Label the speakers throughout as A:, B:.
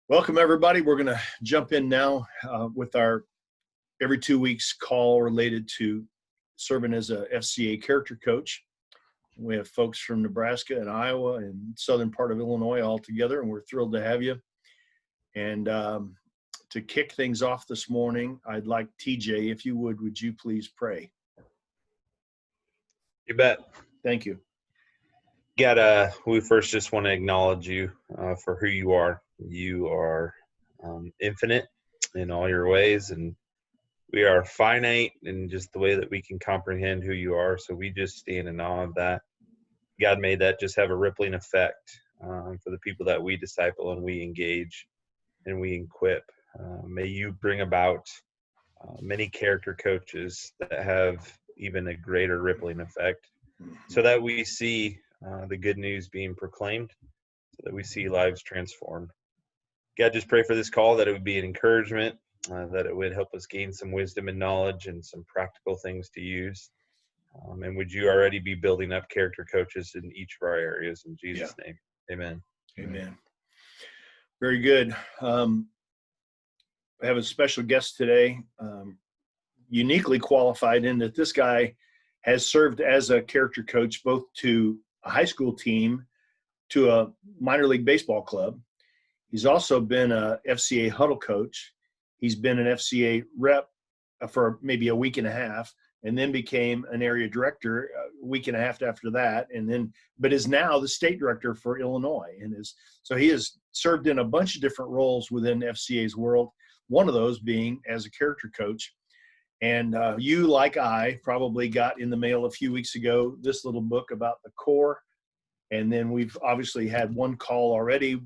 A: Welcome, everybody. We're going to jump in now with our every 2 weeks call related to serving as a FCA character coach. We have folks from Nebraska and Iowa and southern part of Illinois all together, and we're thrilled to have you. And to kick things off this morning, I'd like TJ, if you would you please pray?
B: You bet.
A: Thank you.
B: We first just want to acknowledge you for who you are. You are infinite in all your ways, and we are finite in just the way that we can comprehend who you are. So we just stand in awe of that. God made that just have a rippling effect for the people that we disciple and we engage and we equip. May you bring about many character coaches that have even a greater rippling effect, so that we see the good news being proclaimed, so that we see lives transformed. God, just pray for this call, that it would be an encouragement, that it would help us gain some wisdom and knowledge and some practical things to use. And would you already be building up character coaches in each of our areas? In Jesus' name, amen.
A: Amen. Very good. I have a special guest today, uniquely qualified in that this guy has served as a character coach both to a high school team, to a minor league baseball club. He's also been a FCA huddle coach. He's been an FCA rep for maybe a week and a half, and then became an area director a week and a half after that, but is now the state director for Illinois. So he has served in a bunch of different roles within FCA's world, one of those being as a character coach. And you, like I, probably got in the mail a few weeks ago this little book about the core. And then we've obviously had one call already,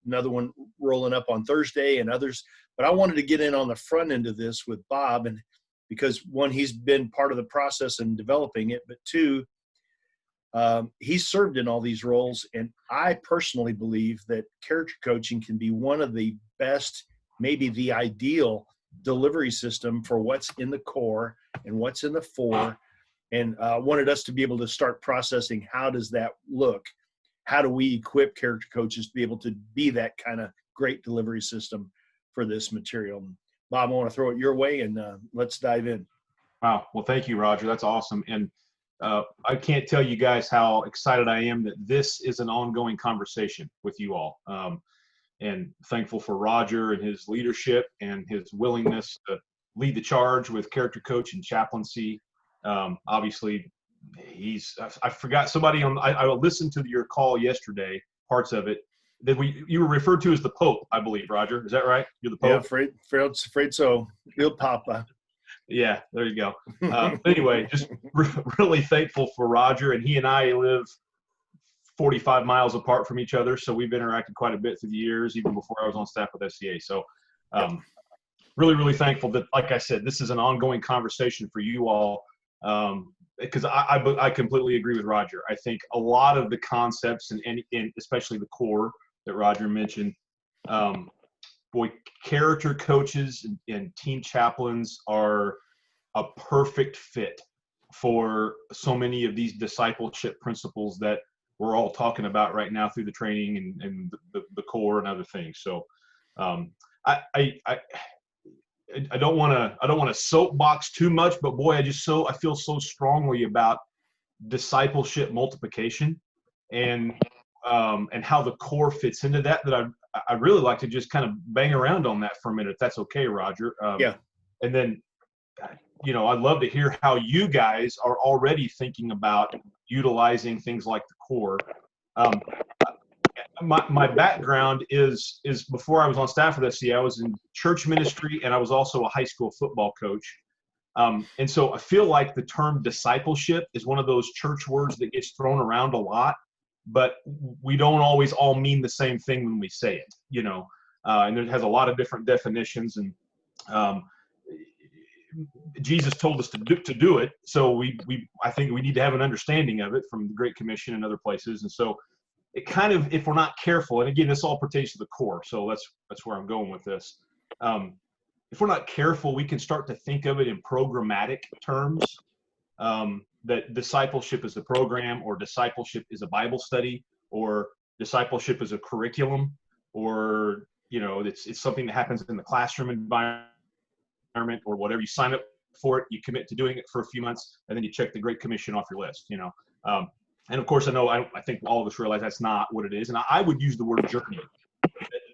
A: another one rolling up on Thursday and others. But I wanted to get in on the front end of this with Bob, and because one, he's been part of the process in developing it, but two, he's served in all these roles. And I personally believe that character coaching can be one of the best, maybe the ideal delivery system for what's in the core and what's in the fore. And wanted us to be able to start processing, how does that look? How do we equip character coaches to be able to be that kind of great delivery system for this material? Bob, I want to throw it your way, and let's dive in.
C: Wow. Well, thank you, Roger. That's awesome. And I can't tell you guys how excited I am that this is an ongoing conversation with you all. And thankful for Roger and his leadership and his willingness to lead the charge with character coach and chaplaincy. Obviously, I forgot somebody I listened to your call yesterday, parts of it, that you were referred to as the Pope, I believe, Roger. Is that right? You're the Pope?
A: Yeah, afraid so. Il Papa.
C: Yeah, there you go. Anyway, just really thankful for Roger, and he and I live 45 miles apart from each other, so we've interacted quite a bit through the years, even before I was on staff with FCA. So really, really thankful that, like I said, this is an ongoing conversation for you all, because I completely agree with Roger. I think a lot of the concepts, and especially the core that Roger mentioned, character coaches and team chaplains are a perfect fit for so many of these discipleship principles that we're all talking about right now through the training and the core and other things. So I don't want to soapbox too much, but boy, I feel so strongly about discipleship multiplication and how the core fits into that I'd really like to just kind of bang around on that for a minute, if that's okay, Roger.
A: Yeah. And
C: then, I'd love to hear how you guys are already thinking about utilizing things like the core. My background is before I was on staff with FCA, I was in church ministry, and I was also a high school football coach. And so I feel like the term discipleship is one of those church words that gets thrown around a lot, but we don't always all mean the same thing when we say it, and it has a lot of different definitions. And Jesus told us to do it. So I think we need to have an understanding of it from the Great Commission and other places. And so it kind of, if we're not careful, and again, this all pertains to the core, so that's where I'm going with this. If we're not careful, we can start to think of it in programmatic terms, that discipleship is a program, or discipleship is a Bible study, or discipleship is a curriculum, or it's something that happens in the classroom environment or whatever. You sign up for it, you commit to doing it for a few months, and then you check the Great Commission off your list. And of course, I think all of us realize that's not what it is. And I would use the word journey.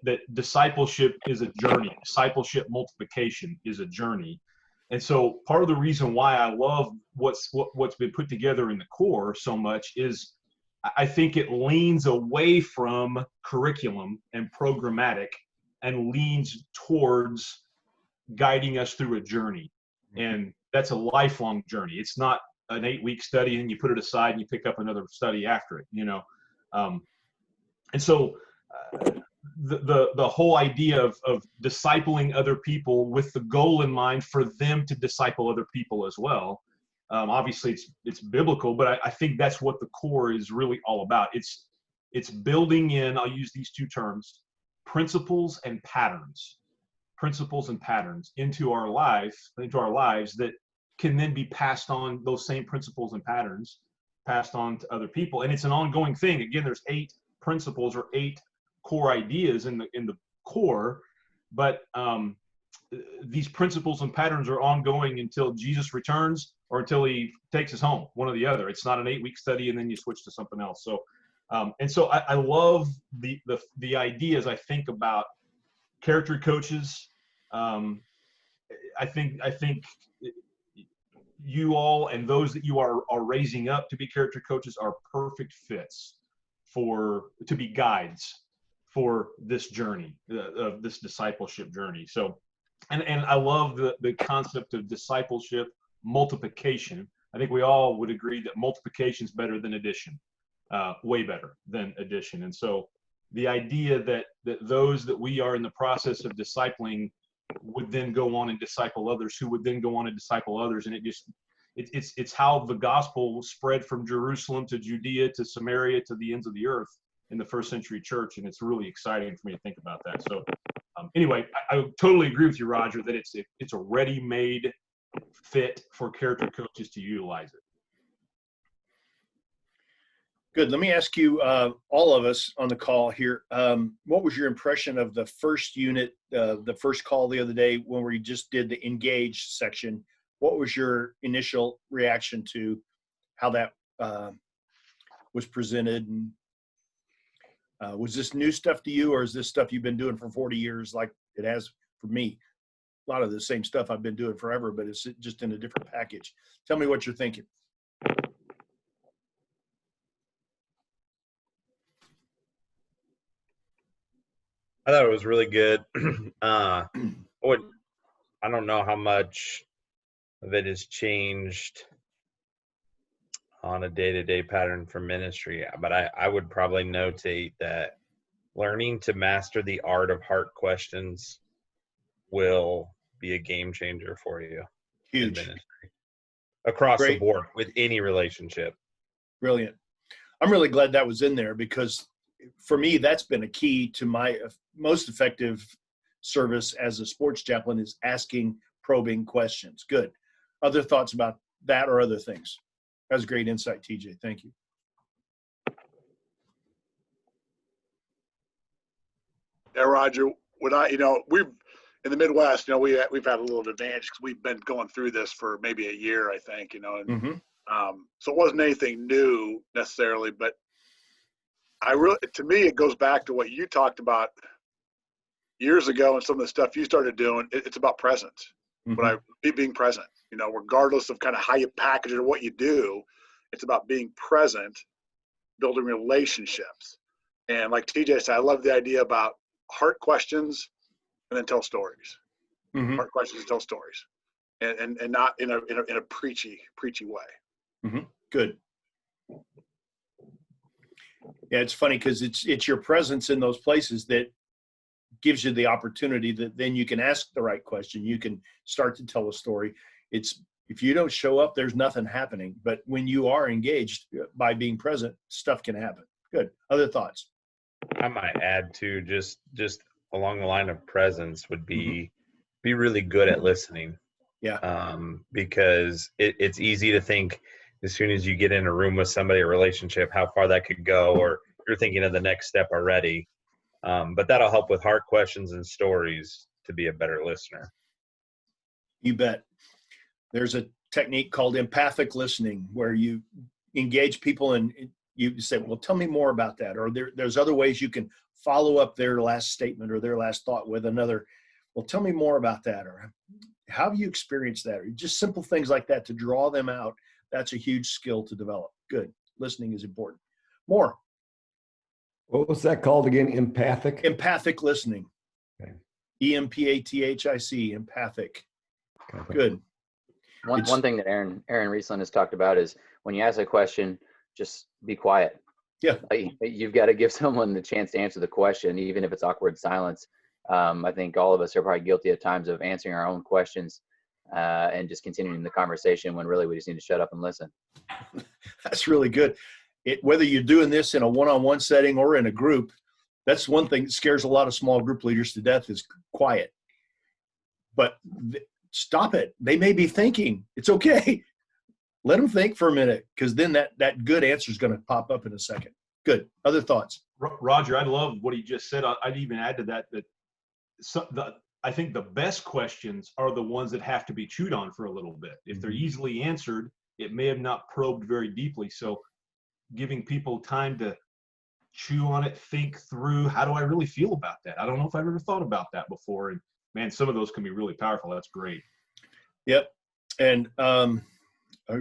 C: That discipleship is a journey. Discipleship multiplication is a journey. And so part of the reason why I love what's been put together in the core so much is I think it leans away from curriculum and programmatic and leans towards guiding us through a journey. And that's a lifelong journey. It's not an 8-week study and you put it aside and you pick up another study after it, and so the whole idea of discipling other people with the goal in mind for them to disciple other people as well. Obviously it's biblical, but I think that's what the core is really all about. It's building in, I'll use these two terms, principles and patterns into our lives that can then be passed on, those same principles and patterns passed on to other people. And it's an ongoing thing. Again, there's 8 principles or 8 core ideas in the core, but these principles and patterns are ongoing until Jesus returns or until he takes us home, one or the other. It's not an 8-week study and then you switch to something else. So I love the ideas. I think about character coaches. I think you all and those that you are raising up to be character coaches are perfect fits to be guides for this journey, of this discipleship journey. So, and I love the concept of discipleship multiplication. I think we all would agree that multiplication is better than addition, way better than addition. And so the idea that those that we are in the process of discipling would then go on and disciple others, who would then go on and disciple others. And it's how the gospel spread from Jerusalem to Judea to Samaria to the ends of the earth in the first century church. And it's really exciting for me to think about that. So anyway, I totally agree with you, Roger, that it's a ready-made fit for character coaches to utilize it.
A: Good. Let me ask you, all of us on the call here, what was your impression of the first unit, the first call the other day when we just did the engage section? What was your initial reaction to how that was presented? And was this new stuff to you, or is this stuff you've been doing for 40 years like it has for me? A lot of the same stuff I've been doing forever, but it's just in a different package. Tell me what you're thinking.
B: I thought it was really good. I don't know how much of it has changed on a day-to-day pattern for ministry, but I would probably notate that learning to master the art of heart questions will be a game changer for you.
A: Huge.
B: In ministry. Across
A: Great.
B: the board with any relationship.
A: Brilliant. I'm really glad that was in there, because for me, that's been a key to my most effective service as a sports chaplain, is asking probing questions. Good. Other thoughts about that or other things? That was great insight, TJ. Thank you.
D: Yeah, Roger, we've in the Midwest, we've had a little advantage because we've been going through this for maybe a year, I think, and so it wasn't anything new necessarily, but to me, it goes back to what you talked about years ago and some of the stuff you started doing. It's about presence, being present, regardless of kind of how you package it or what you do, it's about being present, building relationships. And like TJ said, I love the idea about heart questions and then tell stories. Heart questions and tell stories, and not in a preachy way.
A: Good. Yeah, it's funny because it's your presence in those places that gives you the opportunity that then you can ask the right question. You can start to tell a story. If you don't show up, there's nothing happening. But when you are engaged by being present, stuff can happen. Good. Other thoughts?
B: I might add to just along the line of presence would be really good at listening.
A: Yeah.
B: Because it's easy to think as soon as you get in a room with somebody, a relationship, how far that could go, or you're thinking of the next step already. But that'll help with hard questions and stories to be a better listener.
A: You bet. There's a technique called empathic listening where you engage people and you say, well, tell me more about that. Or there's other ways you can follow up their last statement or their last thought with another, well, tell me more about that. Or how have you experienced that? Or just simple things like that to draw them out. That's a huge skill to develop. Good. Listening is important. More.
E: What was that called again? Empathic?
A: Empathic listening.
E: Okay.
A: EMPATHIC, empathic.
E: Okay.
A: Good.
F: One thing that Aaron Riesland has talked about is when you ask a question, just be quiet.
A: Yeah.
F: You've got to give someone the chance to answer the question, even if it's awkward silence. I think all of us are probably guilty at times of answering our own questions and just continuing the conversation when really we just need to shut up and listen.
A: That's really good. Whether you're doing this in a one-on-one setting or in a group, that's one thing that scares a lot of small group leaders to death is quiet. But stop it. They may be thinking. It's okay. Let them think for a minute, because then that good answer is going to pop up in a second. Good. Other thoughts?
C: Roger, I love what he just said. I'd even add to that I think the best questions are the ones that have to be chewed on for a little bit. If they're easily answered, it may have not probed very deeply. So giving people time to chew on it, think through, how do I really feel about that? I don't know if I've ever thought about that before. And man, some of those can be really powerful. That's great.
A: Yep. And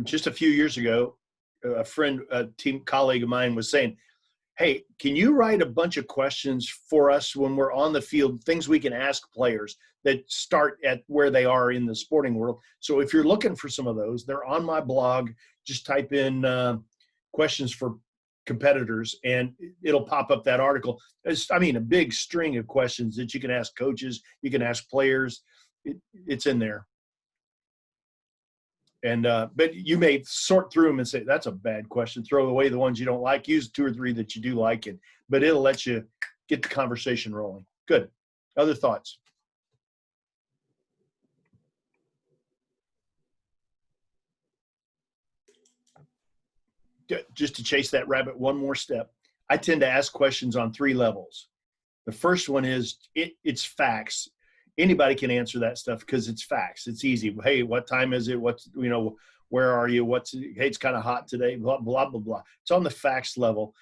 A: just a few years ago, a team colleague of mine was saying, hey, can you write a bunch of questions for us when we're on the field, things we can ask players that start at where they are in the sporting world? So if you're looking for some of those, they're on my blog. Just type in questions for competitors and it'll pop up that article. A big string of questions that you can ask coaches, you can ask players. It's in there. And but you may sort through them and say, that's a bad question. Throw away the ones you don't like. Use 2 or 3 that you do like, but it'll let you get the conversation rolling. Good. Other thoughts? Just to chase that rabbit one more step, I tend to ask questions on 3 levels. The first one is it's facts. Anybody can answer that stuff because it's facts. It's easy. Hey, what time is it? Where are you? Hey, it's kind of hot today, blah, blah, blah, blah. It's on the facts level,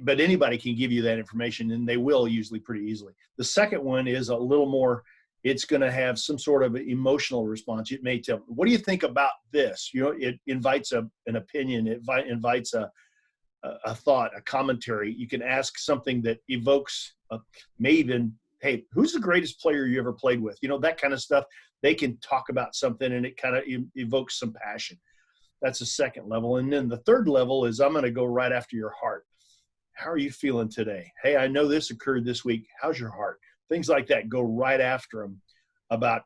A: but anybody can give you that information and they will usually pretty easily. The second one is a little more, it's going to have some sort of emotional response. It may tell, what do you think about this? It invites an opinion. It invites a thought, a commentary. You can ask something that evokes, may even, hey, who's the greatest player you ever played with? That kind of stuff. They can talk about something and it kind of evokes some passion. That's the second level. And then the third level is I'm going to go right after your heart. How are you feeling today? Hey, I know this occurred this week. How's your heart? Things like that. Go right after them about,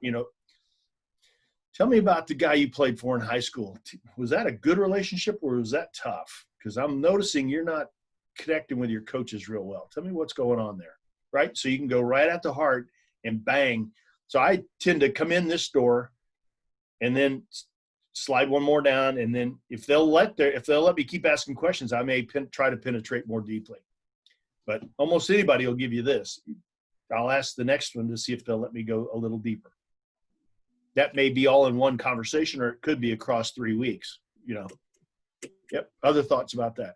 A: tell me about the guy you played for in high school. Was that a good relationship or was that tough? Because I'm noticing you're not connecting with your coaches real well. Tell me what's going on there. Right? So you can go right at the heart and bang. So I tend to come in this door and then slide one more down. And then if they'll let me keep asking questions, I may try to penetrate more deeply. But almost anybody will give you this. I'll ask the next one to see if they'll let me go a little deeper. That may be all in one conversation, or it could be across 3 weeks, Yep. Other thoughts about that?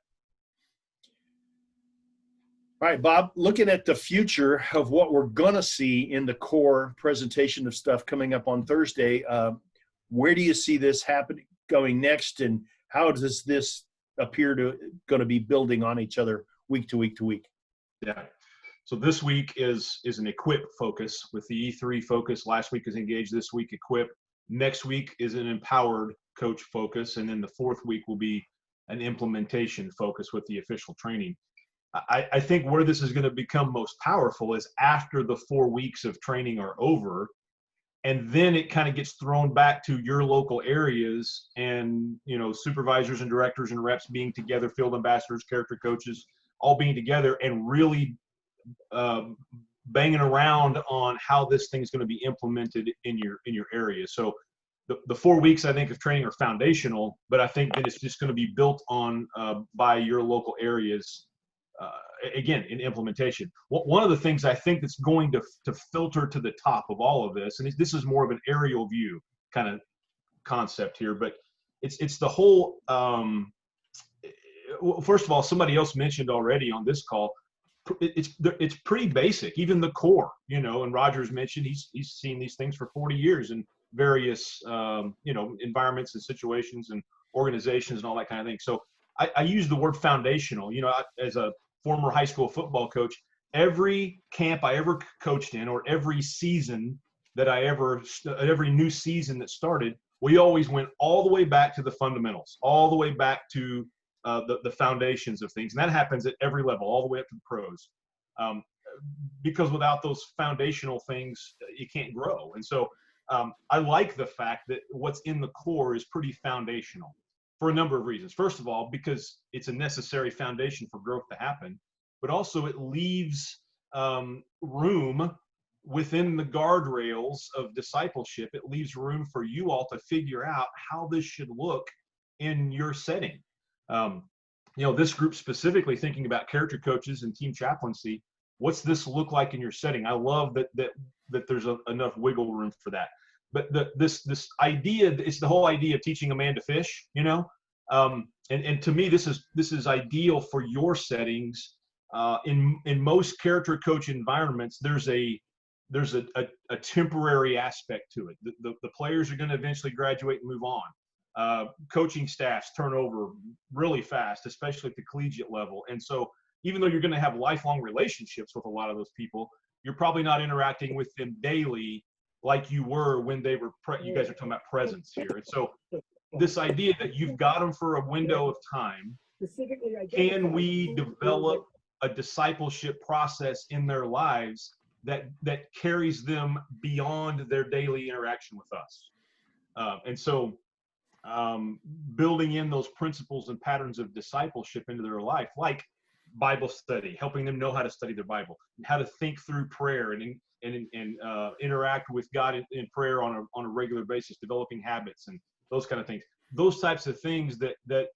A: All right, Bob, looking at the future of what we're going to see in the core presentation of stuff coming up on Thursday, where do you see this happening, going next, and how does this appear to going to be building on each other week to week to week?
C: Yeah. So this week is an equip focus with the E3 focus. Last week is engage. This week, equip. Next week is an empowered coach focus. And then the 4th week will be an implementation focus with the official training. I think where this is going to become most powerful is after the 4 weeks of training are over, and then it kind of gets thrown back to your local areas and, supervisors and directors and reps being together, field ambassadors, character coaches, all being together and really banging around on how this thing's going to be implemented in your area. So the 4 weeks, I think, of training are foundational, but I think that it's just going to be built on by your local areas again, in implementation. One of the things I think that's going to filter to the top of all of this, and this is more of an aerial view kind of concept here, but it's the whole, first of all, somebody else mentioned already on this call, it's pretty basic, even the core, and Roger's mentioned he's seen these things for 40 years in various, environments and situations and organizations and all that kind of thing. So I use the word foundational. As a former high school football coach, every camp I ever coached in, or every season that every new season that started, we always went all the way back to the fundamentals, all the way back to the foundations of things. And that happens at every level, all the way up to the pros. Because without those foundational things, you can't grow. And so I like the fact that what's in the core is pretty foundational for a number of reasons. First of all, because it's a necessary foundation for growth to happen, but also it leaves room within the guardrails of discipleship. It leaves room for you all to figure out how this should look in your setting. This group specifically thinking about character coaches and team chaplaincy, what's this look like in your setting? I love that there's enough wiggle room for that. But this idea, it's the whole idea of teaching a man to fish, and to me, this is ideal for your settings. In most character coach environments, there's a temporary aspect to it. The players are going to eventually graduate and move on. Coaching staffs turn over really fast, especially at the collegiate level. And so even though you're going to have lifelong relationships with a lot of those people, you're probably not interacting with them daily like you were when they were, you guys are talking about presence here. And so this idea that you've got them for a window of time, can we develop a discipleship process in their lives that carries them beyond their daily interaction with us? And so building in those principles and patterns of discipleship into their life, like Bible study, helping them know how to study their Bible, and how to think through prayer and interact with God in prayer on a regular basis, developing habits and those kind of things. Those types of things that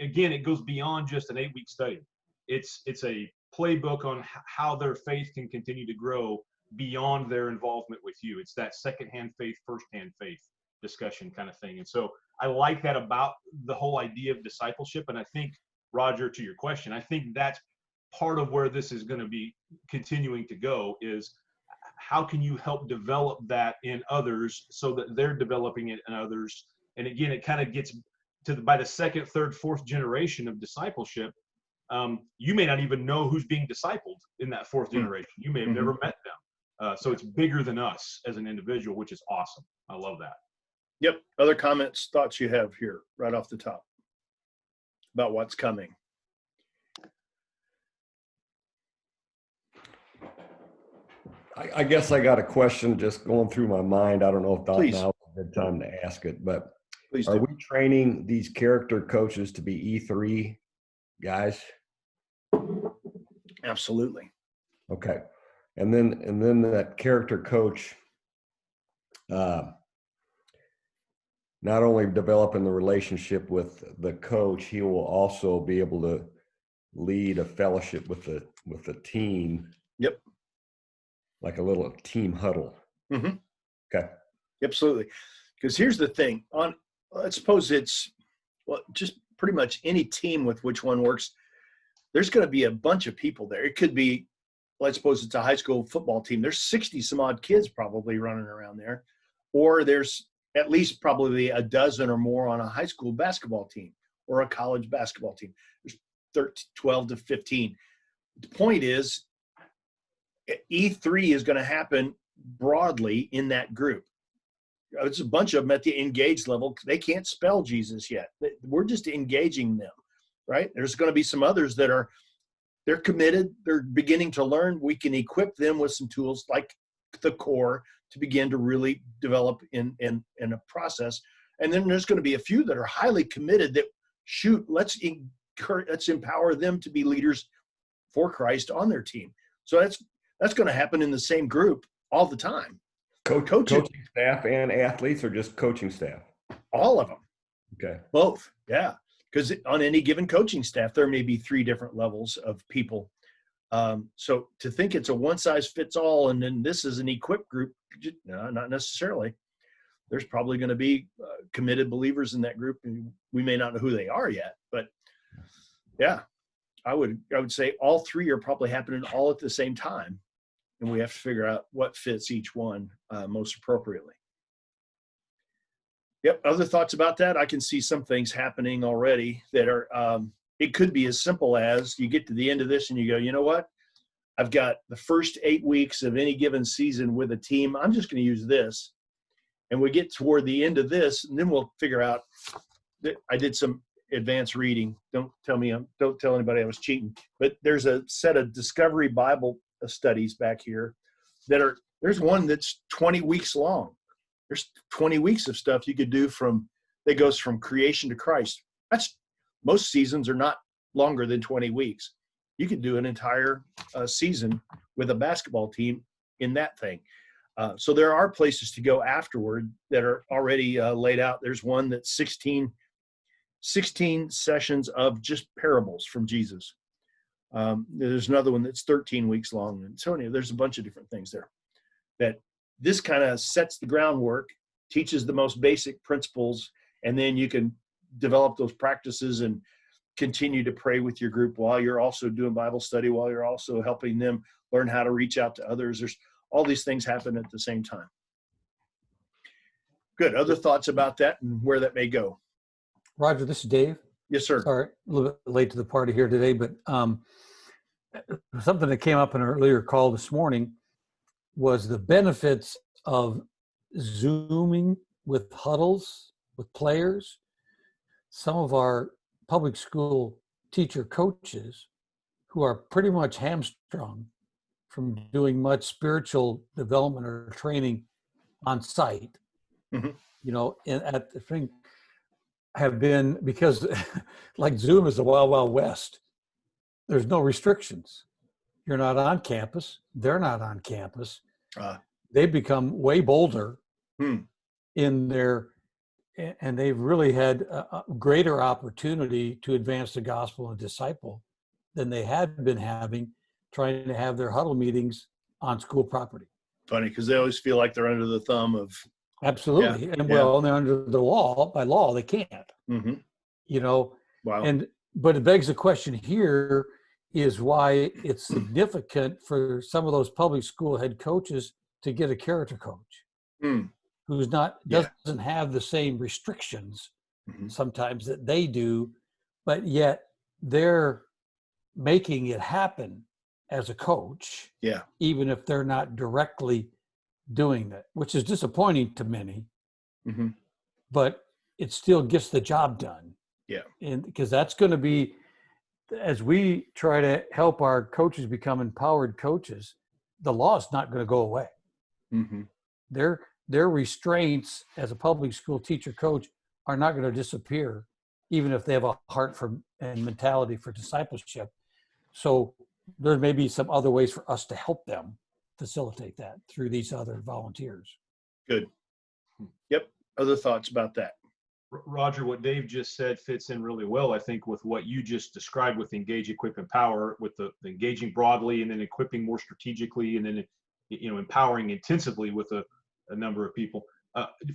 C: again, it goes beyond just an 8-week study. It's a playbook on how their faith can continue to grow beyond their involvement with you. It's that secondhand faith, firsthand faith discussion kind of thing. And so I like that about the whole idea of discipleship. And I think, Roger, to your question, I think that's part of where this is going to be continuing to go, is how can you help develop that in others so that they're developing it in others? And again, it kind of gets to by the second, third, fourth generation of discipleship, you may not even know who's being discipled in that fourth generation. You may have never met them. So it's bigger than us as an individual, which is awesome. I love that.
A: Yep. Other comments, thoughts you have here right off the top about what's coming?
E: I guess I got a question just going through my mind. I don't know if
A: Please.
E: now is a good time to ask it, but
A: Please
E: are
A: do.
E: we training these character coaches to be E3 guys?
A: Absolutely.
E: Okay. And then that character coach, not only developing the relationship with the coach, he will also be able to lead a fellowship with the team.
A: Yep.
E: Like a little team huddle.
A: Mm-hmm.
E: Okay.
A: Absolutely. Because here's the thing. Let's suppose it's just pretty much any team with which one works. There's going to be a bunch of people there. It could be, let's suppose it's a high school football team. There's 60 some odd kids probably running around there. Or there's at least probably a dozen or more on a high school basketball team or a college basketball team. There's 12 to 15. The point is, E3 is going to happen broadly in that group. It's a bunch of them at the engaged level. They can't spell Jesus yet. We're just engaging them, right? There's going to be some others that they're committed. They're beginning to learn. We can equip them with some tools like the core to begin to really develop in a process. And then there's going to be a few that are highly committed that, let's empower them to be leaders for Christ on their team. So that's going to happen in the same group all the time.
E: Coaching staff and athletes, or just coaching staff?
A: All of them.
E: Okay.
A: Both. Yeah. because on any given coaching staff, there may be 3 different levels of people. So to think it's a one size fits all, and then this is an equipped group, no, not necessarily. There's probably going to be committed believers in that group, and we may not know who they are yet, but yeah, I would say all 3 are probably happening all at the same time, and we have to figure out what fits each one most appropriately. Yep. Other thoughts about that? I can see some things happening already that are, it could be as simple as you get to the end of this and you go, you know what? I've got the first 8 weeks of any given season with a team. I'm just going to use this. And we get toward the end of this, and then we'll figure out that I did some advanced reading. Don't tell anybody I was cheating, but there's a set of Discovery Bible studies back here there's one that's 20 weeks long. There's 20 weeks of stuff you could do that goes from creation to Christ. Most seasons are not longer than 20 weeks. You could do an entire season with a basketball team in that thing. So there are places to go afterward that are already laid out. There's one that's 16 sessions of just parables from Jesus. There's another one that's 13 weeks long. And so there's a bunch of different things there that this kind of sets the groundwork, teaches the most basic principles, and then you can develop those practices and continue to pray with your group while you're also doing Bible study, while you're also helping them learn how to reach out to others. There's all these things happen at the same time. Good. Other thoughts about that and where that may go?
G: Roger, this is Dave.
A: Yes, sir.
G: Sorry, a little bit late to the party here today, but something that came up in an earlier call this morning was the benefits of Zooming with huddles, with players. Some of our public school teacher coaches who are pretty much hamstrung from doing much spiritual development or training on site,
A: Mm-hmm.
G: at the thing, have been, because like Zoom is the wild, wild west. There's no restrictions. You're not on campus. They're not on campus. They've become way bolder in their, and they've really had a greater opportunity to advance the gospel and disciple than they had been having trying to have their huddle meetings on school property.
A: Funny, because they always feel like they're under the thumb of.
G: Absolutely.
A: Yeah,
G: and well, they're under the law. By law, they can't.
A: Mm-hmm.
G: Wow. But it begs the question here is why it's significant for some of those public school head coaches to get a character coach who's doesn't have the same restrictions sometimes that they do, but yet they're making it happen as a coach, even if they're not directly doing that, which is disappointing to many, but it still gets the job done. Yeah. And because that's going to be, as we try to help our coaches become empowered coaches, the law is not going to go away. Their restraints as a public school teacher coach are not going to disappear, even if they have a heart for and mentality for discipleship. So there may be some other ways for us to help them facilitate that through these other volunteers.
A: Good. Yep. Other thoughts about that?
C: Roger, what Dave just said fits in really well, I think, with what you just described with Engage, Equip, Empower, with the engaging broadly and then equipping more strategically and then, empowering intensively with a number of people.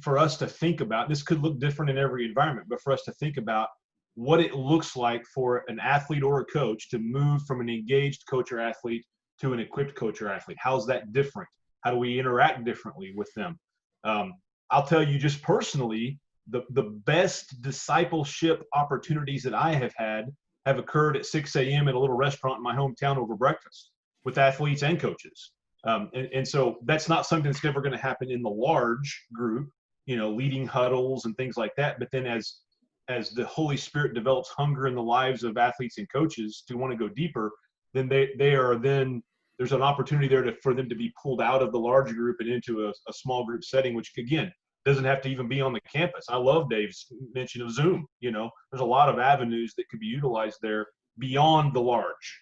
C: For us to think about, this could look different in every environment, but for us to think about what it looks like for an athlete or a coach to move from an engaged coach or athlete to an equipped coach or athlete. How's that different? How do we interact differently with them? I'll tell you just personally, the best discipleship opportunities that I have had have occurred at 6 a.m. at a little restaurant in my hometown over breakfast with athletes and coaches. And so that's not something that's ever going to happen in the large group, leading huddles and things like that. But then as the Holy Spirit develops hunger in the lives of athletes and coaches to want to go deeper, then there's an opportunity there for them to be pulled out of the large group and into a small group setting, which again, doesn't have to even be on the campus. I love Dave's mention of Zoom. There's a lot of avenues that could be utilized there beyond the large,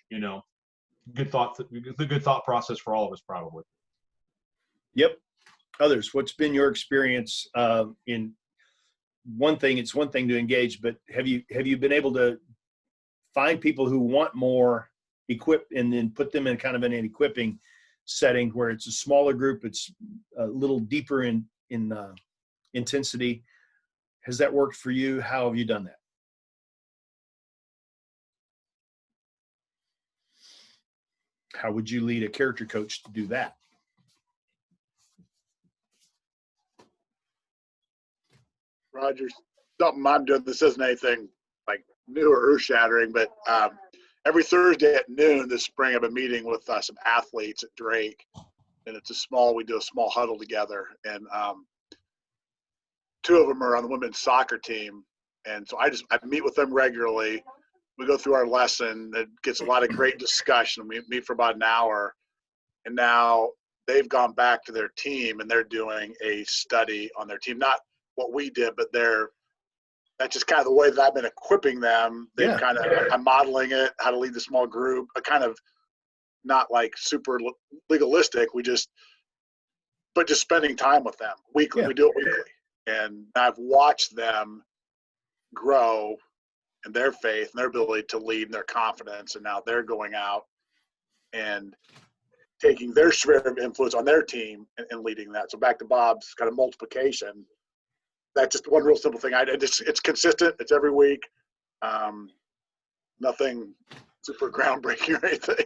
C: good thought process for all of us probably.
A: Yep. Others, what's been your experience in one thing to engage, but have you been able to find people who want more equipped and then put them in kind of an equipping setting where it's a smaller group, it's a little deeper in intensity? Has that worked for you? How have you done that? How would you lead a character coach to do that?
D: Roger, something I'm doing, this isn't anything like new or earth-shattering, but every Thursday at noon this spring, I've been meeting with some athletes at Drake, and we do a small huddle together, and two of them are on the women's soccer team, and so I meet with them regularly. We go through our lesson. It gets a lot of great discussion. We meet for about an hour, and now they've gone back to their team, and they're doing a study on their team. Not what we did, but that's just kind of the way that I've been equipping them. I'm modeling it, how to lead the small group, but kind of not like super legalistic. But just spending time with them weekly. Yeah. We do it weekly. And I've watched them grow in their faith and their ability to lead and their confidence. And now they're going out and taking their sphere of influence on their team and leading that. So back to Bob's kind of multiplication, that's just one real simple thing. It's consistent. It's every week. Nothing super groundbreaking or anything.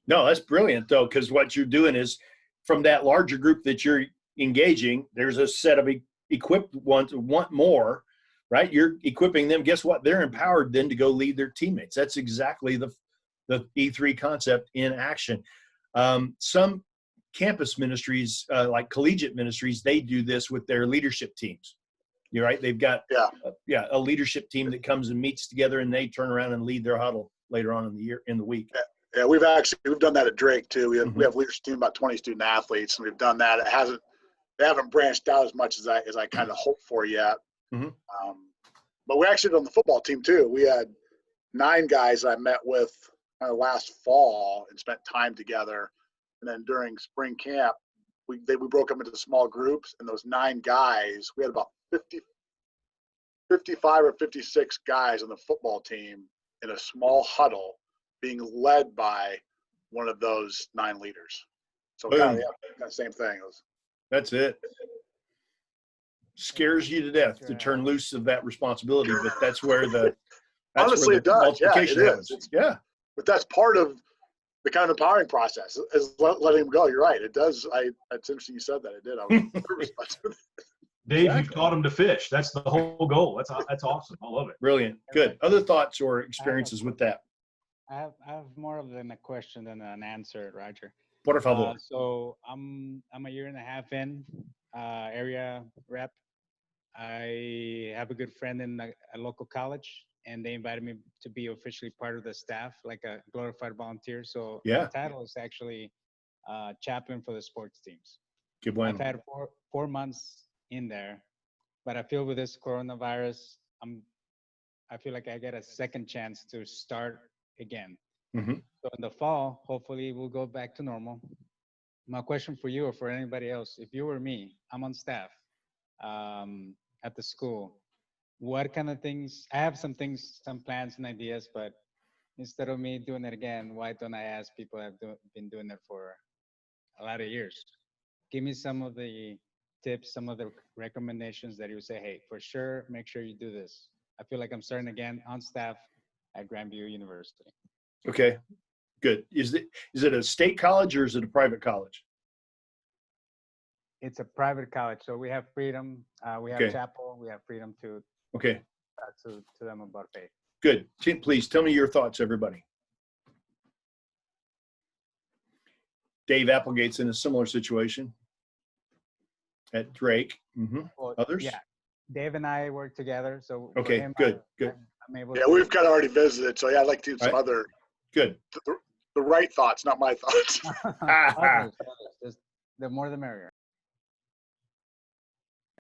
A: No, that's brilliant though, because what you're doing is from that larger group that you're engaging, there's a set of equipped ones who want more, right? You're equipping them. Guess what? They're empowered then to go lead their teammates. That's exactly the E3 concept in action. Some campus ministries, like collegiate ministries, they do this with their leadership teams. You're right. They've got a leadership team that comes and meets together, and they turn around and lead their huddle later on in the week.
D: Yeah, we've done that at Drake too. We have a leadership team, about 20 student athletes, and we've done that. They haven't branched out as much as I kind of hoped for yet. Mm-hmm. But we actually did on the football team too. We had 9 guys I met with last fall and spent time together. And then during spring camp, we broke them into small groups, and those 9 guys, we had about 55 or 56 guys on the football team in a small huddle being led by one of those 9 leaders. So kind of same thing.
A: That's it. Scares you to death to turn loose of that responsibility, but that's where
D: honestly, it does. Yeah, it
A: is. Yeah.
D: But that's part of the kind of empowering process is letting them go. You're right. It does. It's interesting you said that. It did. I was nervous about it.
C: Dave, you've taught them to fish. That's the whole goal. That's awesome. I love it.
A: Brilliant. Good. Other thoughts or experiences with that?
H: I have more of a question than an answer, Roger.
A: Por favor.
H: So I'm a year and a half in area rep. I have a good friend in a local college, and they invited me to be officially part of the staff, like a glorified volunteer. So my title is actually chaplain for the sports teams. I've had 4 months in there, but I feel with this coronavirus, I feel like I get a second chance to start again. Mm-hmm. So in the fall, hopefully we'll go back to normal. My question for you or for anybody else, if you were me, I'm on staff at the school. What kind of things, I have some plans and ideas, but instead of me doing it again, why don't I ask people that have been doing it for a lot of years? Give me some of the tips, some of the recommendations that you say, hey, for sure, make sure you do this. I feel like I'm starting again on staff at Grandview University.
A: Okay, good. Is it a state college or is it a private college?
H: It's a private college, so we have freedom. We have chapel. We have freedom to them about faith.
A: Good. Please tell me your thoughts, everybody. Dave Applegate's in a similar situation at Drake. Mm-hmm.
H: Well,
A: others?
H: Yeah, Dave and I work together. So
A: okay, good.
D: I'm able to we've kind of already visited, so I'd like to do some other.
A: Good.
D: The right thoughts, not my thoughts.
H: Just the more the merrier.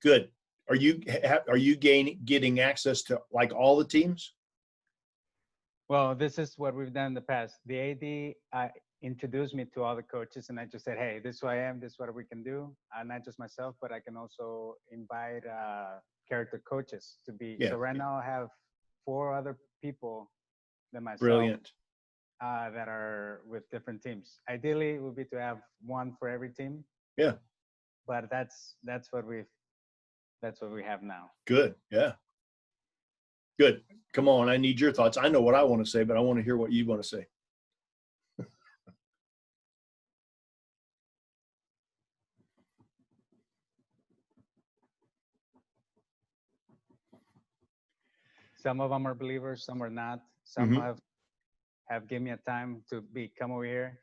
A: Good. Are you getting access to like all the teams?
H: Well, this is what we've done in the past. The AD, introduced me to all the coaches, and I just said, hey, this is who I am, this is what we can do. Not just myself, but I can also invite character coaches to be.
A: Yeah.
H: So right now I have 4 other people than myself.
A: Brilliant.
H: That are with different teams. Ideally, it would be to have 1 for every team.
A: Yeah.
H: But that's what we have now.
A: Good. Yeah. Good. Come on. I need your thoughts. I know what I want to say, but I want to hear what you want to say.
H: Some of them are believers, some are not. Some have given me a time to come over here.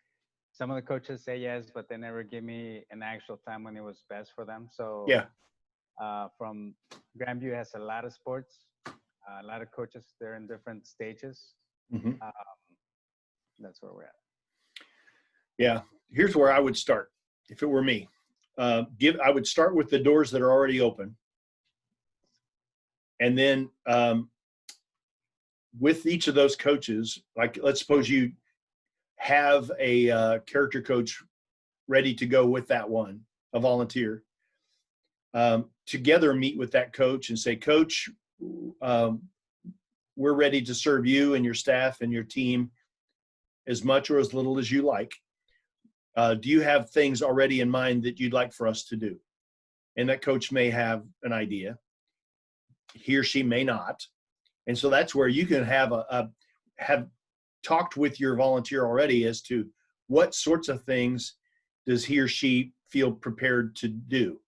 H: Some of the coaches say yes, but they never give me an actual time when it was best for them. So
A: yeah,
H: from Grandview has a lot of sports, a lot of coaches. They're in different stages. That's where we're at.
A: Yeah, here's where I would start if it were me. I would start with the doors that are already open, and then with each of those coaches, like let's suppose you have a character coach ready to go with that one, a volunteer. Together meet with that coach and say, Coach, we're ready to serve you and your staff and your team as much or as little as you like. Do you have things already in mind that you'd like for us to do? And that coach may have an idea. He or she may not. And so that's where you can have talked with your volunteer already as to what sorts of things does he or she feel prepared to do,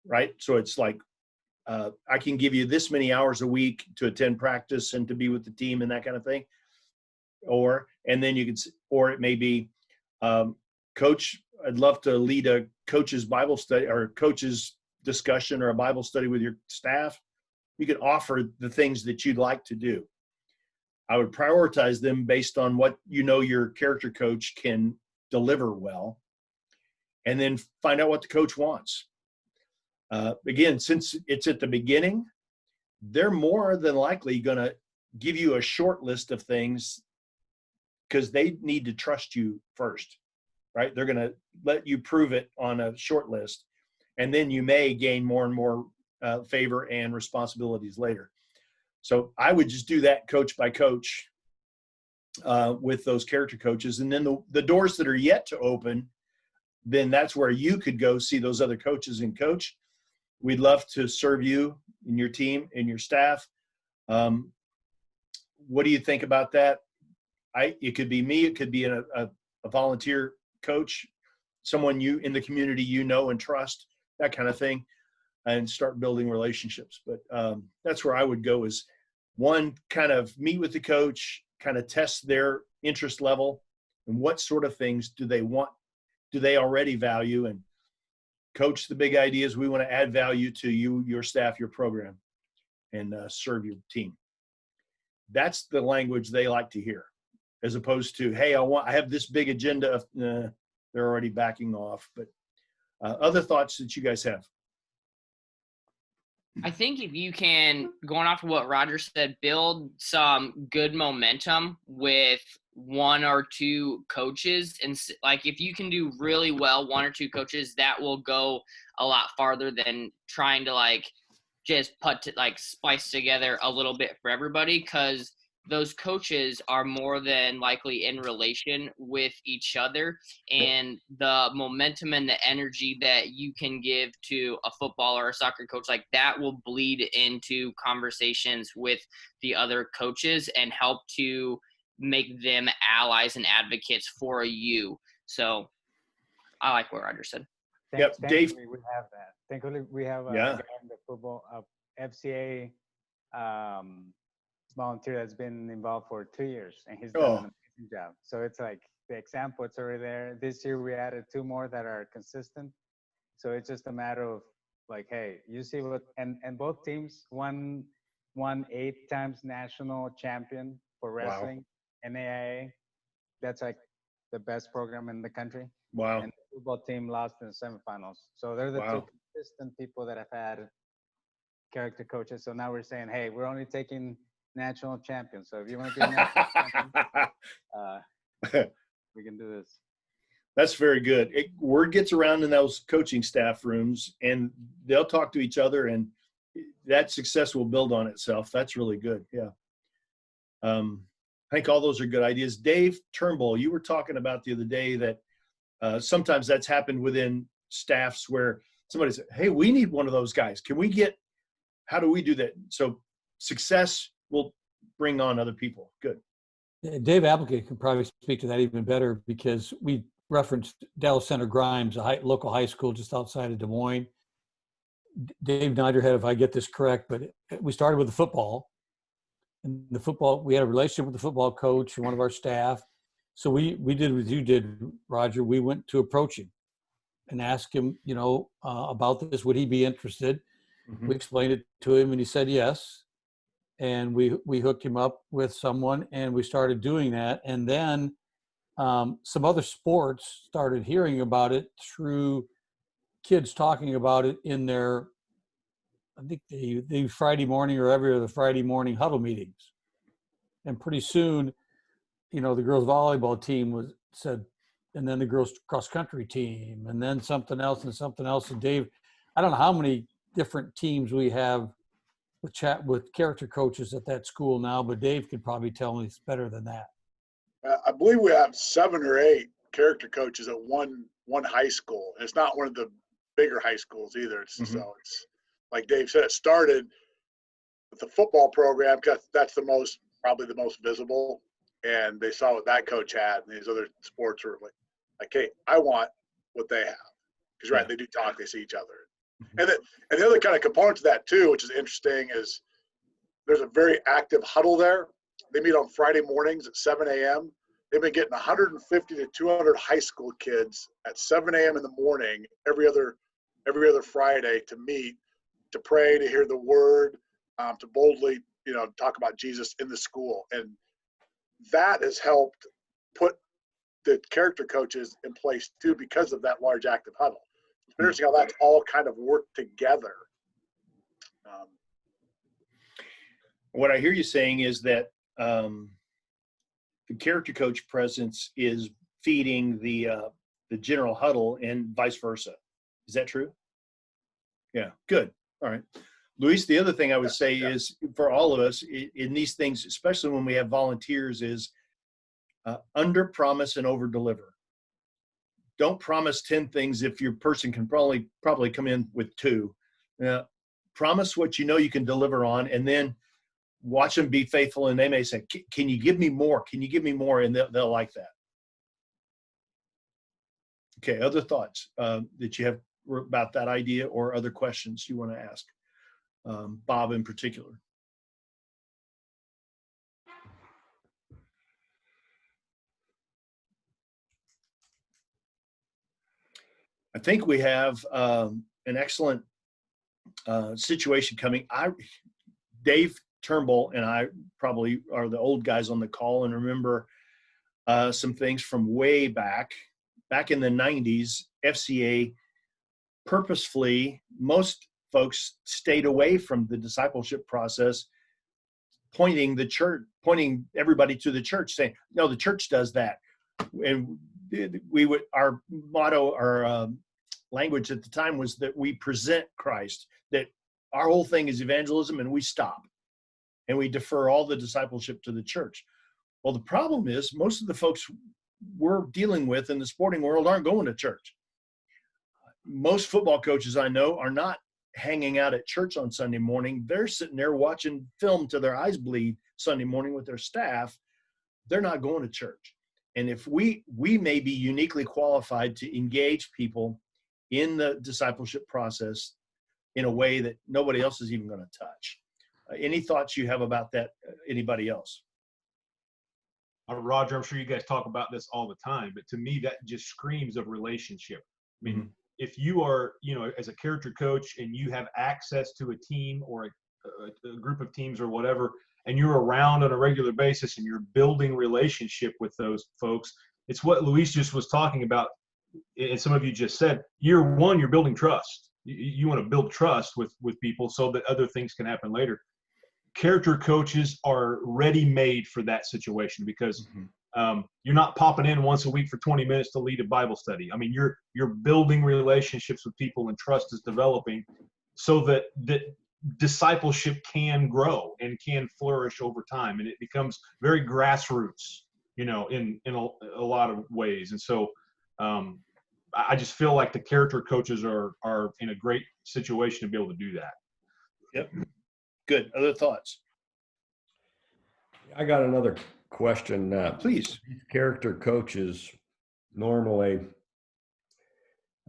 A: right? So it's like, I can give you this many hours a week to attend practice and to be with the team and that kind of thing. Or it may be, Coach, I'd love to lead a coach's Bible study or coach's discussion or a Bible study with your staff. You can offer the things that you'd like to do. I would prioritize them based on what your character coach can deliver well, and then find out what the coach wants. Again, since it's at the beginning, they're more than likely going to give you a short list of things because they need to trust you first, right? They're going to let you prove it on a short list, and then you may gain more and more favor and responsibilities later. So I would just do that coach by coach with those character coaches. And then the doors that are yet to open, then that's where you could go see those other coaches and coach. We'd love to serve you and your team and your staff. What do you think about that? It could be me. It could be a volunteer coach, someone you in the community and trust, that kind of thing, and start building relationships. But that's where I would go is, one, kind of meet with the coach, kind of test their interest level and what sort of things do they want, do they already value, and coach, the big idea is we want to add value to you, your staff, your program, and serve your team. That's the language they like to hear, as opposed to, hey, I have this big agenda. They're already backing off. But other thoughts that you guys have?
I: I think if you can, going off of what Roger said, build some good momentum with 1 or 2 coaches, and like if you can do really well 1 or 2 coaches, that will go a lot farther than trying to just splice together a little bit for everybody, because those coaches are more than likely in relation with each other, and the momentum and the energy that you can give to a football or a soccer coach, like that will bleed into conversations with the other coaches and help to make them allies and advocates for you. So I like what Roger said.
A: Yep, Dave.
H: We have that. Thankfully, we have a guy in the football FCA volunteer that's been involved for 2 years, and he's done an amazing job. So it's like the example, it's already there. This year we added 2 more that are consistent. So it's just a matter of hey, you see what, and both teams won 8 times national champion for wrestling, NAIA. That's the best program in the country.
A: Wow.
H: And the football team lost in the semifinals. So they're the 2 consistent people that have had character coaches. So now we're saying, hey, we're only taking national champions. So if you want to be a national champion, We can do this.
A: That's very good. Word gets around in those coaching staff rooms, and they'll talk to each other, and that success will build on itself. That's really good. Yeah. I think all those are good ideas. Dave Turnbull, you were talking about the other day that sometimes that's happened within staffs where somebody said, hey, we need one of those guys. How do we do that? So success will bring on other people. Good.
G: Dave Applegate can probably speak to that even better, because we referenced Dallas Center Grimes, a local high school just outside of Des Moines. Dave Niderhead, if I get this correct, but we started with the football. And we had a relationship with the football coach and one of our staff. So we did what you did, Roger. We went to approach him and ask him, about this. Would he be interested? Mm-hmm. We explained it to him, and he said yes. And we hooked him up with someone, and we started doing that. And then some other sports started hearing about it through kids talking about it in their, I think the Friday morning or every other Friday morning huddle meetings. And pretty soon, the girls volleyball team said, and then the girls cross country team, and then something else and something else. And Dave, I don't know how many different teams we have with character coaches at that school now, but Dave could probably tell me it's better than that.
D: I believe we have 7 or 8 character coaches at one high school. It's not one of the bigger high schools either. So it's like Dave said, it started with the football program because that's probably the most visible. And they saw what that coach had, and these other sports were like, hey, I want what they have. Because right, they do talk, they see each other. And the other kind of component to that too, which is interesting, is there's a very active huddle there. They meet on Friday mornings at 7 a.m. They've been getting 150 to 200 high school kids at 7 a.m. in the morning every other Friday to meet, to pray, to hear the word, to boldly, talk about Jesus in the school. And that has helped put the character coaches in place too, because of that large active huddle. It's interesting how that's all kind of worked together.
A: What I hear you saying is that the character coach presence is feeding the general huddle and vice versa. Is that true? Yeah, good. All right. Luis, the other thing I would say is for all of us in these things, especially when we have volunteers, is under promise and over deliver. Don't promise 10 things if your person can probably come in with 2. Promise what you know you can deliver on, and then watch them be faithful, and they may say, can you give me more? Can you give me more? And they'll like that. Okay, other thoughts that you have about that idea, or other questions you want to ask? Bob in particular. I think we have an excellent situation coming. Dave Turnbull and I probably are the old guys on the call and remember some things from way back in the 90s. FCA purposefully, most folks stayed away from the discipleship process, pointing everybody to the church, saying, no, the church does that. And our motto, our language at the time was that we present Christ, that our whole thing is evangelism, and we stop and we defer all the discipleship to the church. Well, the problem is most of the folks we're dealing with in the sporting world aren't going to church. Most football coaches I know are not hanging out at church on Sunday morning. They're sitting there watching film till their eyes bleed Sunday morning with their staff. They're not going to church. And if we may be uniquely qualified to engage people in the discipleship process in a way that nobody else is even going to touch. Any thoughts you have about that? Anybody else?
C: Roger, I'm sure you guys talk about this all the time, but to me, that just screams of relationship. I mean, if you are, as a character coach and you have access to a team or a group of teams or whatever, and you're around on a regular basis and you're building relationship with those folks, it's what Luis just was talking about. And some of you just said, year one, you're building trust. You want to build trust with people so that other things can happen later. Character coaches are ready-made for that situation because You're not popping in once a week for 20 minutes to lead a Bible study. I mean, you're building relationships with people, and trust is developing so that discipleship can grow and can flourish over time, and it becomes very grassroots, in a lot of ways. And so I just feel like the character coaches are in a great situation to be able to do that.
A: Yep. Good. Other thoughts?
E: I got another question.
A: Please.
E: These character coaches normally,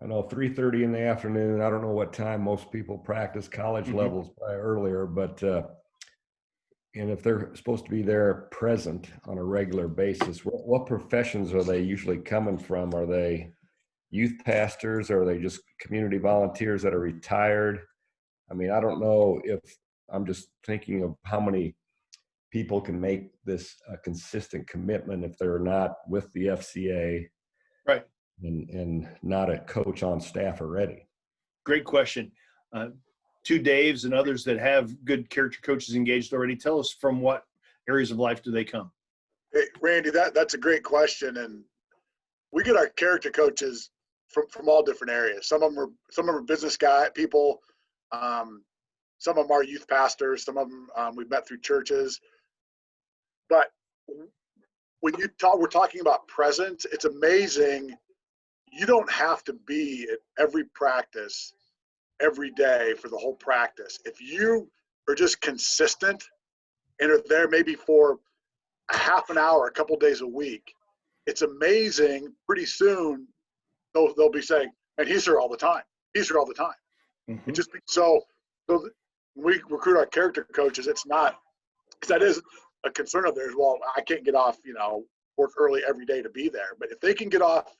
E: I know 3:30 in the afternoon. I don't know what time most people practice. College levels probably earlier, but and if they're supposed to be there present on a regular basis, what professions are they usually coming from? Are they youth pastors, or are they just community volunteers that are retired? I mean, I don't know if I'm just thinking of how many people can make this a consistent commitment if they're not with the FCA,
A: right,
E: and not a coach on staff already.
A: Great question. To Dave's and others that have good character coaches engaged already, tell us from what areas of life do they come?
D: Hey, Randy, that's a great question, and we get our character coaches from all different areas. Some of them are business people. Some of them are youth pastors. Some of them we've met through churches. But when we're talking about presence, it's amazing. You don't have to be at every practice every day for the whole practice. If you are just consistent and are there maybe for a half an hour, a couple days a week, it's amazing. Pretty soon, they'll be saying, "And he's here all the time. He's here all the time."
A: Mm-hmm.
D: It just so when we recruit our character coaches, it's not, because that is a concern of theirs. Well, I can't get off, work early every day to be there. But if they can get off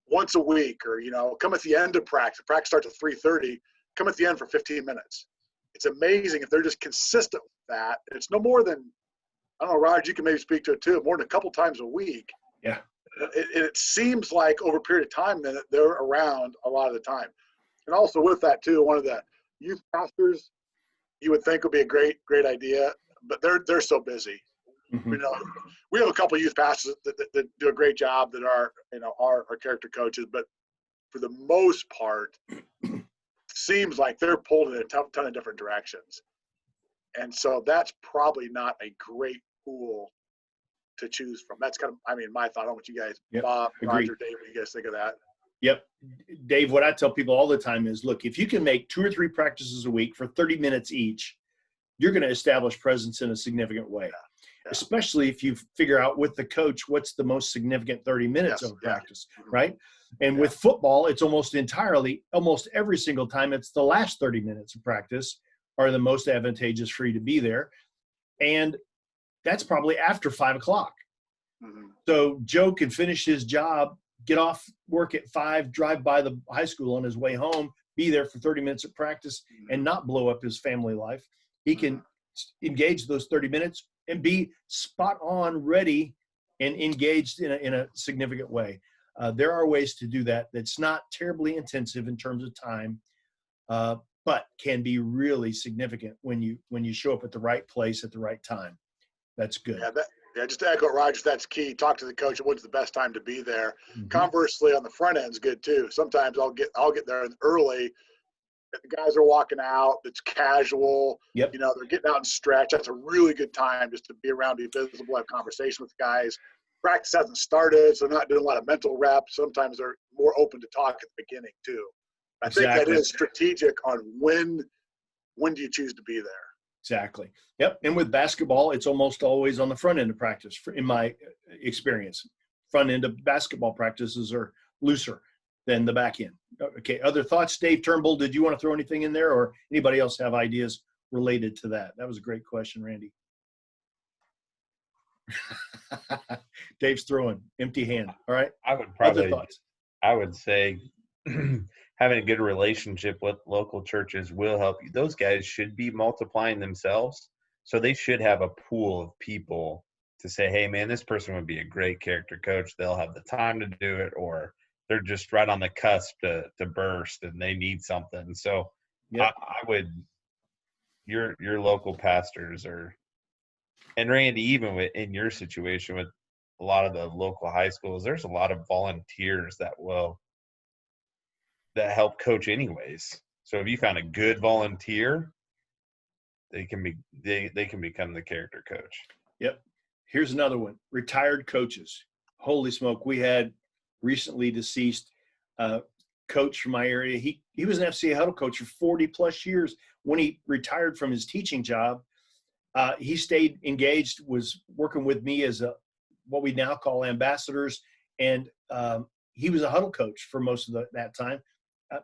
D: once a week, or come at the end of practice starts at 3:30, come at the end for 15 minutes. It's amazing if they're just consistent with that. It's no more than, I don't know, Roger, you can maybe speak to it too, more than a couple times a week.
A: Yeah.
D: It seems like over a period of time that they're around a lot of the time. And also with that too, one of the youth pastors you would think would be a great idea, but they're so busy.
A: Mm-hmm.
D: We have a couple of youth pastors that do a great job that are our character coaches, but for the most part, seems like they're pulled in a ton of different directions, and so that's probably not a great pool to choose from. That's kind of, my thought on what you guys, Bob, Roger, Dave, what you guys think of that?
A: Yep. Dave, what I tell people all the time is, look, if you can make 2 or 3 practices a week for 30 minutes each, you're going to establish presence in a significant way. Yeah. Especially if you figure out with the coach what's the most significant 30 minutes of practice, right? And with football, it's almost every single time, it's the last 30 minutes of practice are the most advantageous for you to be there. And that's probably after 5 o'clock. Mm-hmm. So Joe can finish his job, get off work at 5, drive by the high school on his way home, be there for 30 minutes of practice, and not blow up his family life. He can engage those 30 minutes and be spot on, ready, and engaged in a significant way. There are ways to do that that's not terribly intensive in terms of time, but can be really significant when you show up at the right place at the right time. That's good.
D: Yeah, just to echo Roger, that's key. Talk to the coach. When's the best time to be there? Mm-hmm. Conversely, on the front end is good too. Sometimes I'll get there early. The guys are walking out. It's casual.
A: Yep.
D: They're getting out and stretch. That's a really good time just to be around, be visible, have conversation with guys. Practice hasn't started, so they're not doing a lot of mental reps. Sometimes they're more open to talk at the beginning too. I think that is strategic on when do you choose to be there.
A: Exactly. Yep. And with basketball, it's almost always on the front end of practice. In my experience, front end of basketball practices are looser than the back end. Okay. Other thoughts, Dave Turnbull? Did you want to throw anything in there, or anybody else have ideas related to that? That was a great question, Randy. Dave's throwing empty hand. All right.
B: I would say having a good relationship with local churches will help you. Those guys should be multiplying themselves. So they should have a pool of people to say, hey, man, this person would be a great character coach. They'll have the time to do it, or they're just right on the cusp to burst and they need something. So I would, your local pastors and Randy, even in your situation with a lot of the local high schools, there's a lot of volunteers that help coach anyways. So if you found a good volunteer, they can become the character coach.
A: Yep. Here's another one. Retired coaches. Holy smoke. We had recently deceased coach from my area. He was an FCA huddle coach for 40 plus years. When he retired from his teaching job, he stayed engaged, was working with me as what we now call ambassadors. And he was a huddle coach for most of that time.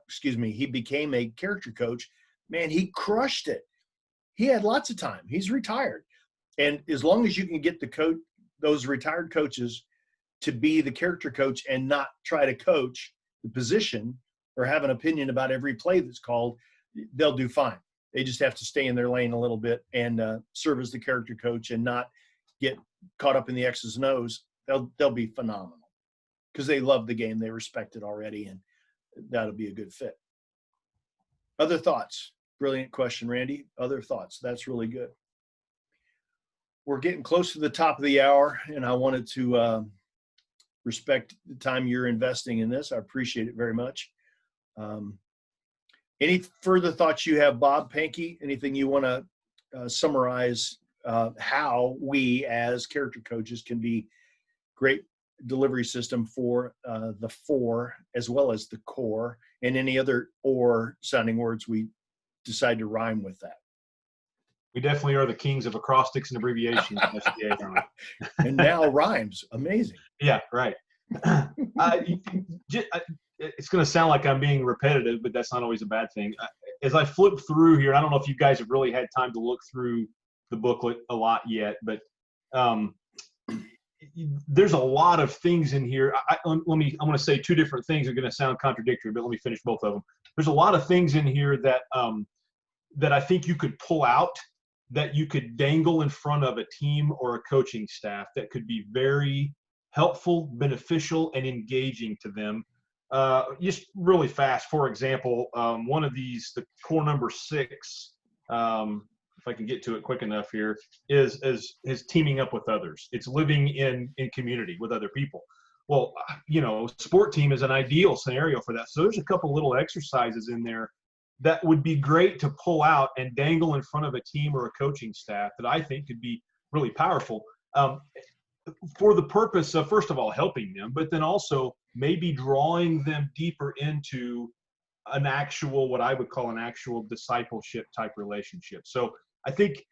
A: He became a character coach. Man, he crushed it. He had lots of time. He's retired. And as long as you can get those retired coaches to be the character coach and not try to coach the position or have an opinion about every play that's called, they'll do fine. They just have to stay in their lane a little bit and serve as the character coach and not get caught up in the X's and O's. They'll be phenomenal because they love the game. They respect it already, and that'll be a good fit. Other thoughts? Brilliant question, Randy. Other thoughts? That's really good. We're getting close to the top of the hour, and I wanted to respect the time you're investing in this. I appreciate it very much. Any further thoughts you have, Bob, Pankey? Anything you want to summarize how we as character coaches can be great delivery system for the four as well as the core, and any other or sounding words we decide to rhyme with that?
C: We definitely are the kings of acrostics and abbreviations. FCA,
A: and now rhymes. Amazing.
C: Yeah, right. It's going to sound like I'm being repetitive, but that's not always a bad thing. As I flip through here, I don't know if you guys have really had time to look through the booklet a lot yet, but there's a lot of things in here. I'm going to say two different things are going to sound contradictory, but let me finish both of them. There's a lot of things in here that that I think you could pull out, that you could dangle in front of a team or a coaching staff that could be very helpful, beneficial, and engaging to them. Just really fast. For example, one of these, the core number 6, if I can get to it quick enough here, is teaming up with others. It's living in community with other people. Well, sport team is an ideal scenario for that. So there's a couple little exercises in there that would be great to pull out and dangle in front of a team or a coaching staff that I think could be really powerful for the purpose of, first of all, helping them, but then also maybe drawing them deeper into an actual, what I would call an actual discipleship type relationship. So I think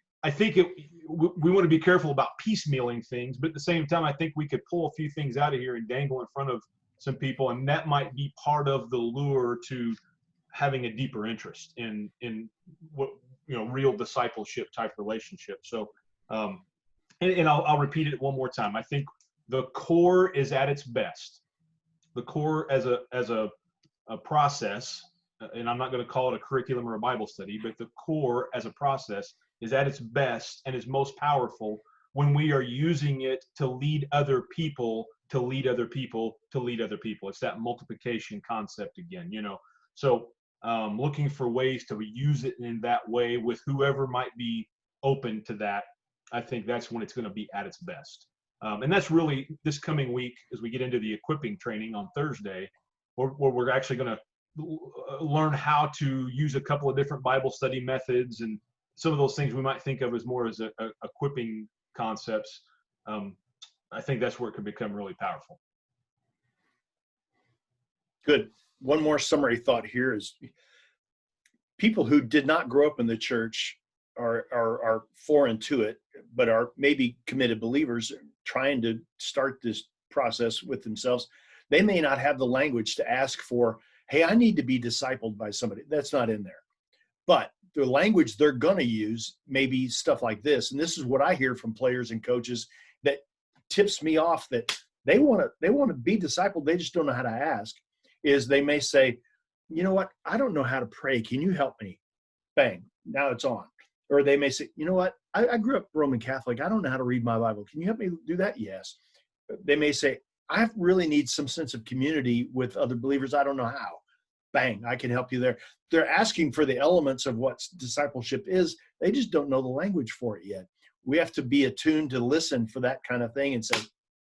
C: we want to be careful about piecemealing things, but at the same time, I think we could pull a few things out of here and dangle in front of some people, and that might be part of the lure to having a deeper interest in what, real discipleship type relationship. So, and I'll repeat it one more time. I think the core is at its best. The core as a process, and I'm not going to call it a curriculum or a Bible study, but the core as a process is at its best and is most powerful when we are using it to lead other people, to lead other people, to lead other people. It's that multiplication concept again, So looking for ways to use it in that way with whoever might be open to that. I think that's when it's going to be at its best. And that's really this coming week as we get into the equipping training on Thursday, where we're actually going to learn how to use a couple of different Bible study methods and some of those things we might think of as more as equipping concepts. I think that's where it could become really powerful.
A: Good. One more summary thought here is people who did not grow up in the church are foreign to it, but are maybe committed believers trying to start this process with themselves. They may not have the language to ask for, hey, I need to be discipled by somebody. That's not in there. But the language they're going to use may be stuff like this. And this is what I hear from players and coaches that tips me off that they want to be discipled. They just don't know how to ask. Is they may say, you know what? I don't know how to pray. Can you help me? Bang. Now it's on. Or they may say, you know what? I grew up Roman Catholic. I don't know how to read my Bible. Can you help me do that? Yes. They may say, I really need some sense of community with other believers. I don't know how. Bang. I can help you there. They're asking for the elements of what discipleship is. They just don't know the language for it yet. We have to be attuned to listen for that kind of thing and say,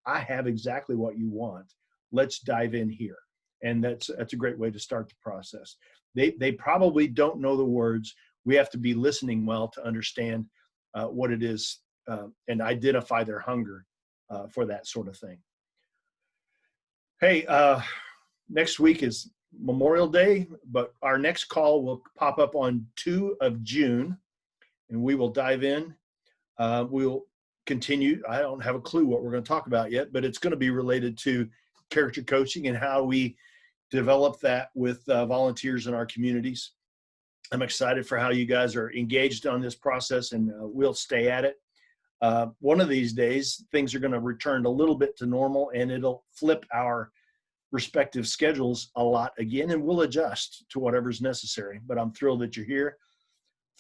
A: I have exactly what you want. Let's dive in here. And that's a great way to start the process. They probably don't know the words. We have to be listening well to understand what it is and identify their hunger for that sort of thing. Hey, next week is Memorial Day, but our next call will pop up on 2 of June, and we will dive in. We'll continue. I don't have a clue what we're going to talk about yet, but it's going to be related to character coaching and how we develop that with volunteers in our communities. I'm excited for how you guys are engaged on this process, and we'll stay at it. One of these days, things are going to return a little bit to normal, and it'll flip our respective schedules a lot again, and we'll adjust to whatever's necessary. But I'm thrilled that you're here.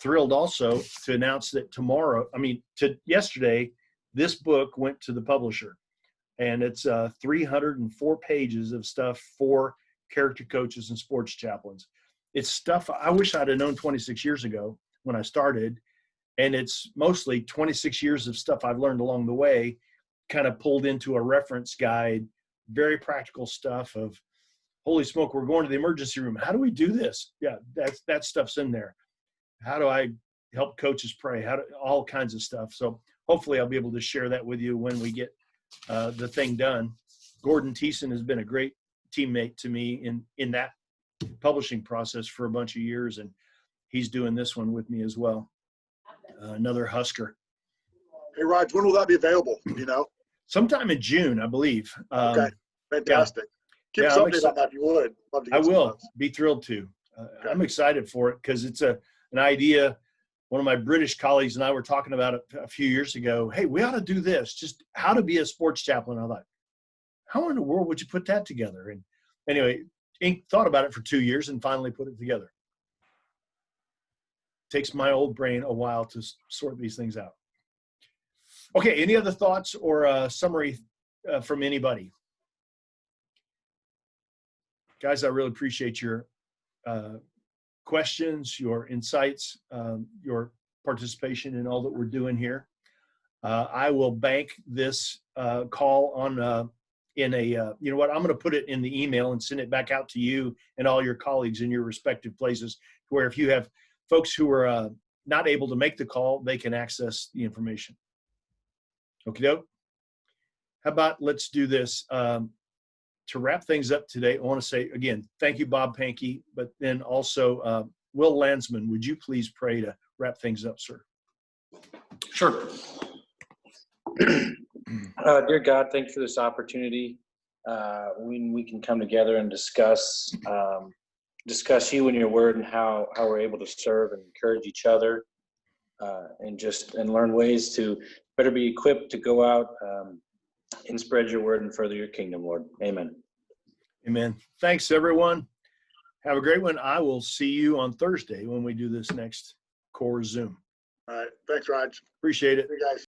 A: Thrilled also to announce that yesterday, this book went to the publisher, and it's 304 pages of stuff for character coaches and sports chaplains. It's stuff I wish I'd have known 26 years ago when I started. And it's mostly 26 years of stuff I've learned along the way, kind of pulled into a reference guide, very practical stuff of, holy smoke, we're going to the emergency room. How do we do this? Yeah, that stuff's in there. How do I help coaches pray? All kinds of stuff. So hopefully I'll be able to share that with you when we get the thing done. Gordon Thiessen has been a great teammate to me in that publishing process for a bunch of years, and he's doing this one with me as well. Another Husker.
D: Hey, Raj, when will that be available? You know,
A: sometime in June, I believe.
D: Okay, fantastic. Keep us updated on that if you would. Love to get
A: I will
D: notes.
A: be thrilled to. I'm excited for it because it's an idea. One of my British colleagues and I were talking about it a few years ago. Hey, we ought to do this. Just how to be a sports chaplain. I thought, how in the world would you put that together? And anyway, thought about it for 2 years and finally put it together. Takes my old brain a while to sort these things out. Okay, any other thoughts or summary from anybody? Guys, I really appreciate your questions, your insights, your participation in all that we're doing here. I will bank this call on you know what, I'm going to put it in the email and send it back out to you and all your colleagues in your respective places, where if you have folks who are not able to make the call, they can access the information. Okay, doke. How about let's do this. To wrap things up today, I want to say again, thank you, Bob Pankey, but then also Will Landsman, would you please pray to wrap things up, sir?
J: Sure. Dear God, thank you for this opportunity. When we can come together and discuss you and your word and how we're able to serve and encourage each other, and learn ways to better be equipped to go out and spread your word and further your kingdom, Lord. Amen.
A: Amen. Thanks, everyone. Have a great one. I will see you on Thursday when we do this next core Zoom.
D: All right. Thanks, Raj.
A: Appreciate it.
D: See you guys.